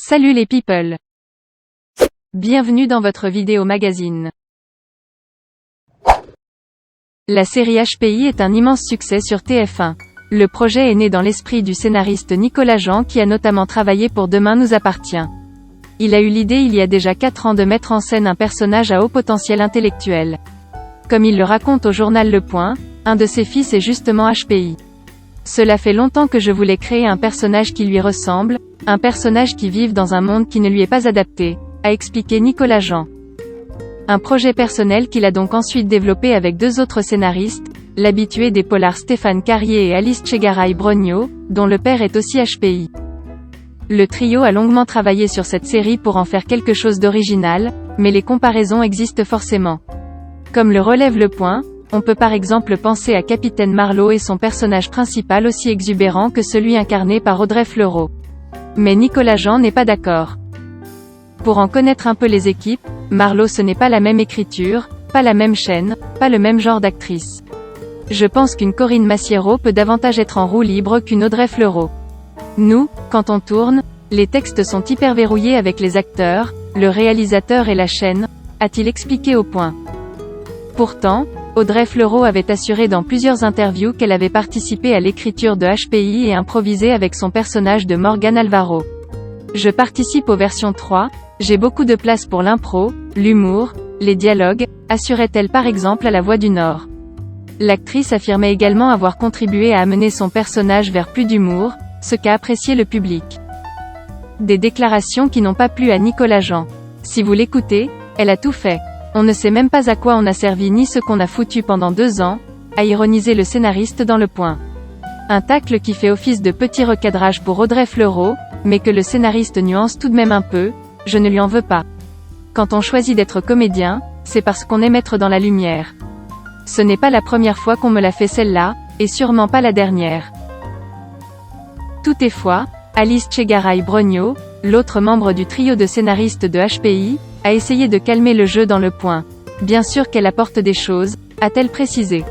Salut les people! Bienvenue dans votre vidéo magazine. La série HPI est un immense succès sur TF1. Le projet est né dans l'esprit du scénariste Nicolas Jean qui a notamment travaillé pour Demain nous appartient. Il a eu l'idée il y a déjà 4 ans de mettre en scène un personnage à haut potentiel intellectuel. Comme il le raconte au journal Le Point, un de ses fils est justement HPI. Cela fait longtemps que je voulais créer un personnage qui lui ressemble, un personnage qui vive dans un monde qui ne lui est pas adapté, a expliqué Nicolas Jean. Un projet personnel qu'il a donc ensuite développé avec 2 autres scénaristes, l'habitué des polars Stéphane Carrier et Alice Tchegaray-Brognaud, dont le père est aussi HPI. Le trio a longuement travaillé sur cette série pour en faire quelque chose d'original, mais les comparaisons existent forcément. Comme le relève Le Point, on peut par exemple penser à Capitaine Marlowe et son personnage principal aussi exubérant que celui incarné par Audrey Fleurot. Mais Nicolas Jean n'est pas d'accord. Pour en connaître un peu les équipes, Marlowe ce n'est pas la même écriture, pas la même chaîne, pas le même genre d'actrice. Je pense qu'une Corinne Massiero peut davantage être en roue libre qu'une Audrey Fleurot. Nous, quand on tourne, les textes sont hyper verrouillés avec les acteurs, le réalisateur et la chaîne, a-t-il expliqué au Point. Pourtant, Audrey Fleurot avait assuré dans plusieurs interviews qu'elle avait participé à l'écriture de HPI et improvisé avec son personnage de Morgane Alvaro. Je participe aux versions 3, j'ai beaucoup de place pour l'impro, l'humour, les dialogues, assurait-elle par exemple à La Voix du Nord. L'actrice affirmait également avoir contribué à amener son personnage vers plus d'humour, ce qu'a apprécié le public. Des déclarations qui n'ont pas plu à Nicolas Jean. Si vous l'écoutez, elle a tout fait. On ne sait même pas à quoi on a servi ni ce qu'on a foutu pendant 2 ans, a ironisé le scénariste dans Le Point. Un tacle qui fait office de petit recadrage pour Audrey Fleurot, mais que le scénariste nuance tout de même un peu, je ne lui en veux pas. Quand on choisit d'être comédien, c'est parce qu'on aime être dans la lumière. Ce n'est pas la première fois qu'on me l'a fait celle-là, et sûrement pas la dernière. Toutefois, Alice Tchegaray-Brognaud, l'autre membre du trio de scénaristes de HPI, a essayé de calmer le jeu dans Le Point. Bien sûr qu'elle apporte des choses, a-t-elle précisé.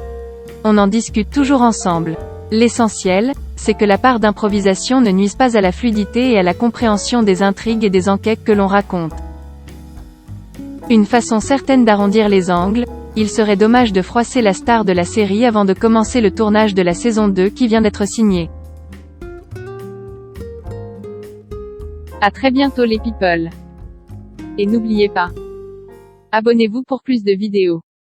On en discute toujours ensemble. L'essentiel, c'est que la part d'improvisation ne nuise pas à la fluidité et à la compréhension des intrigues et des enquêtes que l'on raconte. Une façon certaine d'arrondir les angles, il serait dommage de froisser la star de la série avant de commencer le tournage de la saison 2 qui vient d'être signée. À très bientôt les people. Et n'oubliez pas, abonnez-vous pour plus de vidéos.